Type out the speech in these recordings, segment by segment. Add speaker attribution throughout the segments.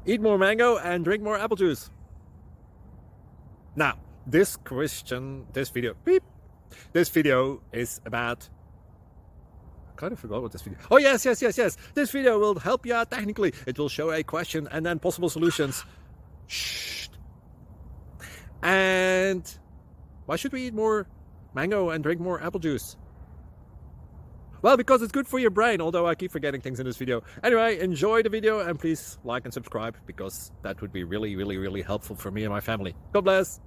Speaker 1: Eat more mango and drink more apple juice. Now, this video is about, I kind of forgot what this video. Oh, yes. This video will help you out technically. It will show a question and then possible solutions. Shh. And why should we eat more mango and drink more apple juice? Well, because it's good for your brain, although I keep forgetting things in this video. Anyway, enjoy the video and please like and subscribe, because that would be really helpful for me and my family. God bless.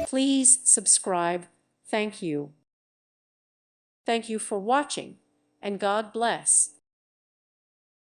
Speaker 2: Please subscribe. Thank you. Thank you for watching, and God bless.